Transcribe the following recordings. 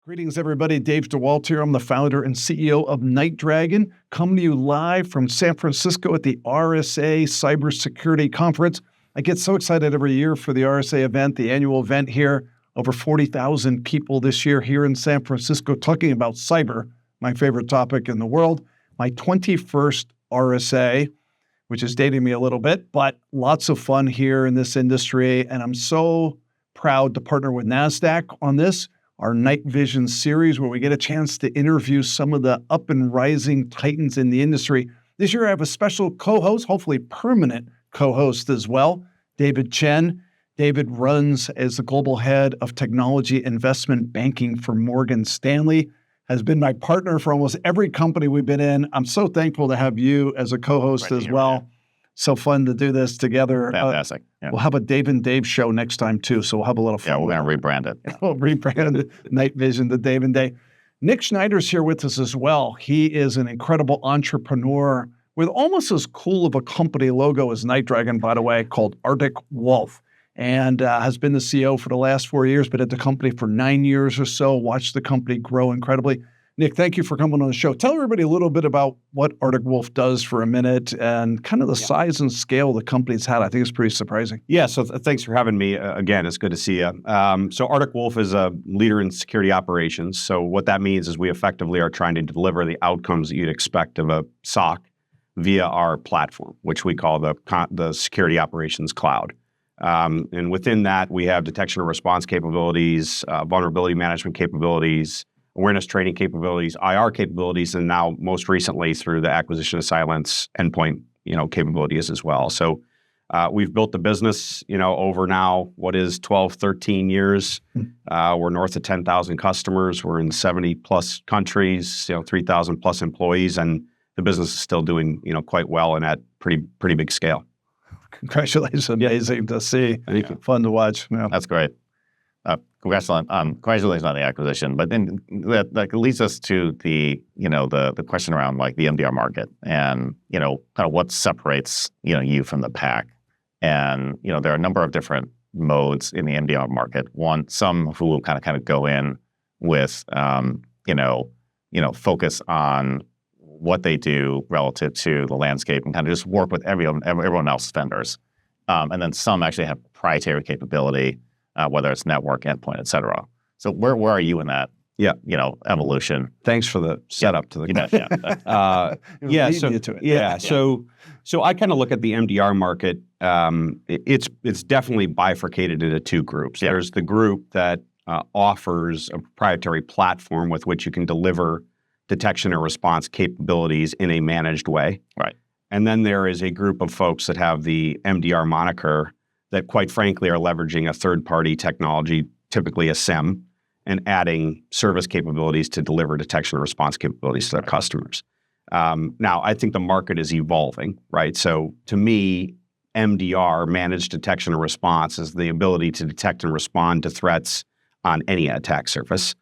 Greetings, everybody. Dave DeWalt here. I'm the founder and CEO of NightDragon, coming to you live from San Francisco at the RSA Cybersecurity Conference. I get so excited every year for the RSA event, the annual event here. Over 40,000 people this year here in San Francisco talking about cyber, my favorite topic in the world. My 21st RSA, which is dating me a little bit, but lots of fun here in this industry. And I'm so proud to partner with Nasdaq on this, our NightVision series, where we get a chance to interview some of the up and rising titans in the industry. This year I have a special co-host, hopefully permanent co-host as well, David Chen. David runs as the global head of technology investment banking for Morgan Stanley, has been my partner for almost every company we've been in. I'm so thankful to have you as a co-host as well. So fun to do this together. Fantastic. We'll have a Dave and Dave show next time too, so we'll have a little fun. Yeah, we're going to rebrand it. We'll rebrand NightVision to Dave and Dave. Nick Schneider's here with us as well. He is an incredible entrepreneur with almost as cool of a company logo as NightDragon, by the way, called Arctic Wolf, and has been the CEO for the last 4 years, but at the company for 9 years or so, watched the company grow incredibly. Nick, thank you for coming on the show. Tell everybody a little bit about what Arctic Wolf does for a minute and kind of the size and scale the company's had. I think it's pretty surprising. Yeah, so thanks for having me. Again, it's good to see you. So Arctic Wolf is a leader in security operations. So what that means is we effectively are trying to deliver the outcomes that you'd expect of a SOC via our platform, which we call the Security Operations Cloud. And within that, we have detection and response capabilities, vulnerability management capabilities, awareness training capabilities, IR capabilities, and now most recently through the acquisition of Cylance endpoint, capabilities as well. So we've built the business, over now what is 12, 13 years. We're north of 10,000 customers. We're in 70 plus countries, 3,000 plus employees, and the business is still doing, quite well and at pretty big scale. Congratulations. Amazing to see. Thank you. Fun to watch. Yeah. That's great. Congratulations on the acquisition. But then that leads us to the question around like the MDR market and, kind of what separates, you from the pack. And, there are a number of different modes in the MDR market. Some who will kind of go in with, focus on what they do relative to the landscape and kind of just work with everyone else's vendors. And then some actually have proprietary capability, whether it's network, endpoint, et cetera. So where are you in that, evolution? Thanks for the setup to the question. So I kind of look at the MDR market. It's definitely bifurcated into two groups. Yeah. There's the group that offers a proprietary platform with which you can deliver detection and response capabilities in a managed way. Right. And then there is a group of folks that have the MDR moniker that quite frankly are leveraging a third-party technology, typically a SIEM, and adding service capabilities to deliver detection and response capabilities to their customers. Now, I think the market is evolving, right? So to me, MDR, managed detection and response, is the ability to detect and respond to threats on any attack surface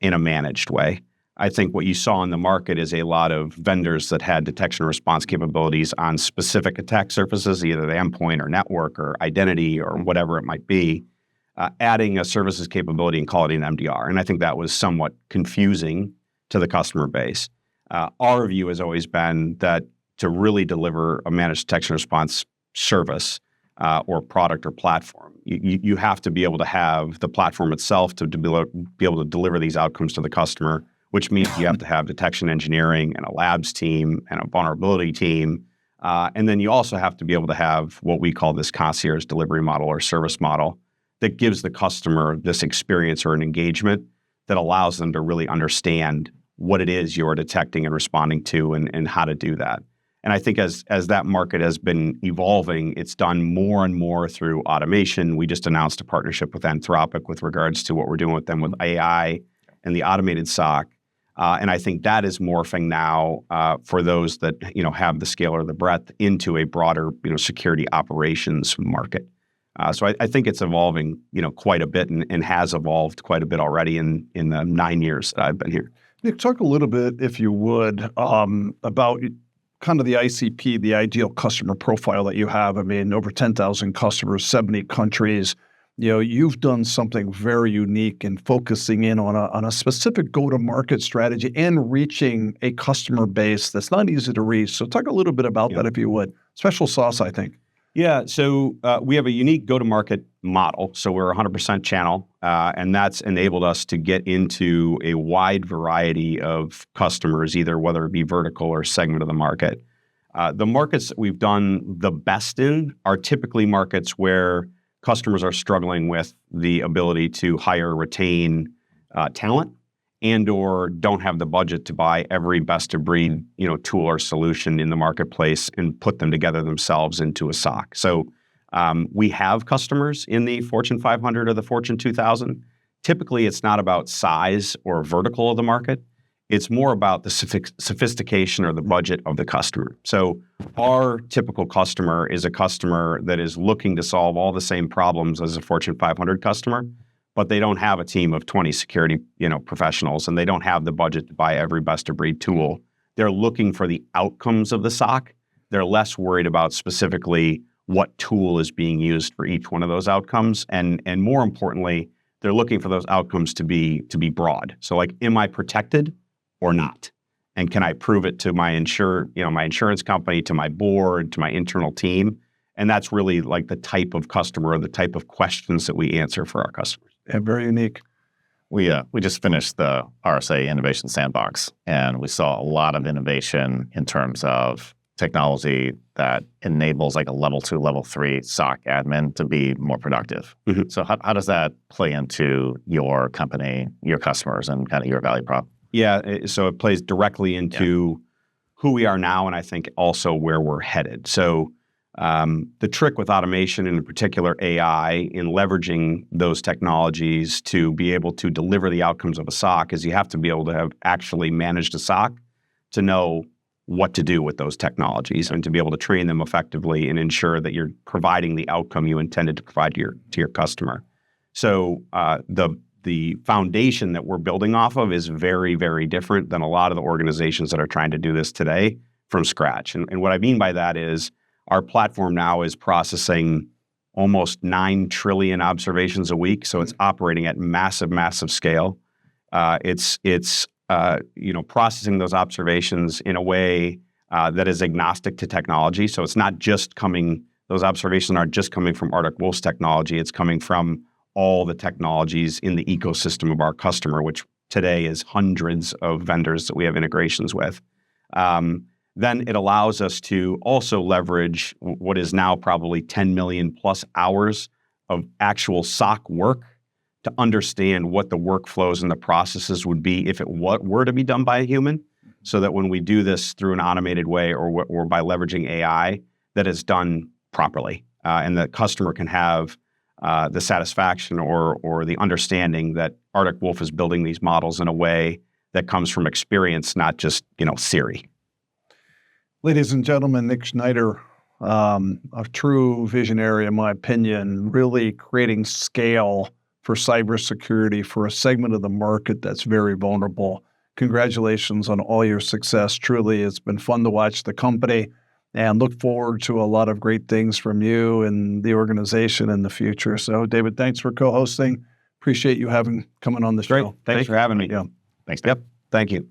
in a managed way. I think what you saw in the market is a lot of vendors that had detection and response capabilities on specific attack surfaces, either the endpoint or network or identity or whatever it might be, adding a services capability and calling it an MDR. And I think that was somewhat confusing to the customer base. Our view has always been that to really deliver a managed detection and response service or product or platform, you have to be able to have the platform itself to be able to deliver these outcomes to the customer, which means you have to have detection engineering and a labs team and a vulnerability team. And then you also have to be able to have what we call this concierge delivery model or service model that gives the customer this experience or an engagement that allows them to really understand what it is you're detecting and responding to and how to do that. And I think as that market has been evolving, it's done more and more through automation. We just announced a partnership with Anthropic with regards to what we're doing with them with AI and the automated SOC. And I think that is morphing now for those that have the scale or the breadth into a broader security operations market. So I think it's evolving quite a bit and has evolved quite a bit already in the 9 years that I've been here. Nick, talk a little bit, if you would, about kind of the ICP, the ideal customer profile that you have. I mean, over 10,000 customers, 70 countries. you've done something very unique in focusing in on a specific go-to-market strategy and reaching a customer base that's not easy to reach. So talk a little bit about that, if you would. Special sauce, I think. Yeah, so we have a unique go-to-market model. So we're 100% channel, and that's enabled us to get into a wide variety of customers, either whether it be vertical or segment of the market. The markets that we've done the best in are typically markets where customers are struggling with the ability to hire, retain talent, and or don't have the budget to buy every best-of-breed tool or solution in the marketplace and put them together themselves into a SOC. So we have customers in the Fortune 500 or the Fortune 2000. Typically, it's not about size or vertical of the market. It's more about the sophistication or the budget of the customer. So our typical customer is a customer that is looking to solve all the same problems as a Fortune 500 customer, but they don't have a team of 20 security professionals, and they don't have the budget to buy every best-of-breed tool. They're looking for the outcomes of the SOC. They're less worried about specifically what tool is being used for each one of those outcomes, and more importantly, they're looking for those outcomes to be broad. So, like, am I protected or not? And can I prove it to my insurance company, to my board, to my internal team? And that's really like the type of customer or the type of questions that we answer for our customers. Yeah, very unique. We just finished the RSA Innovation Sandbox, and we saw a lot of innovation in terms of technology that enables like a level 2, level 3 SOC admin to be more productive. Mm-hmm. So how does that play into your company, your customers, and kind of your value prop? Yeah, so it plays directly into who we are now, and I think also where we're headed. So the trick with automation, and in particular AI, in leveraging those technologies to be able to deliver the outcomes of a SOC is you have to be able to have actually managed a SOC to know what to do with those technologies and to be able to train them effectively and ensure that you're providing the outcome you intended to provide to your customer. So the foundation that we're building off of is very, very different than a lot of the organizations that are trying to do this today from scratch. And what I mean by that is our platform now is processing almost 9 trillion observations a week. So it's operating at massive, massive scale. It's processing those observations in a way that is agnostic to technology. So it's not just those observations aren't just coming from Arctic Wolf's technology. It's coming from all the technologies in the ecosystem of our customer, which today is hundreds of vendors that we have integrations with. Then it allows us to also leverage what is now probably 10 million plus hours of actual SOC work to understand what the workflows and the processes would be if it were to be done by a human, so that when we do this through an automated way or by leveraging AI, that it's done properly, and the customer can have the satisfaction or the understanding that Arctic Wolf is building these models in a way that comes from experience, not just theory. Ladies and gentlemen, Nick Schneider, a true visionary, in my opinion, really creating scale for cybersecurity for a segment of the market that's very vulnerable. Congratulations on all your success. Truly, it's been fun to watch the company, and look forward to a lot of great things from you and the organization in the future. So, David, thanks for co-hosting. Appreciate you coming on the show. Great. Thanks for having me. Yeah. Thanks, Nick. Yep. Thank you.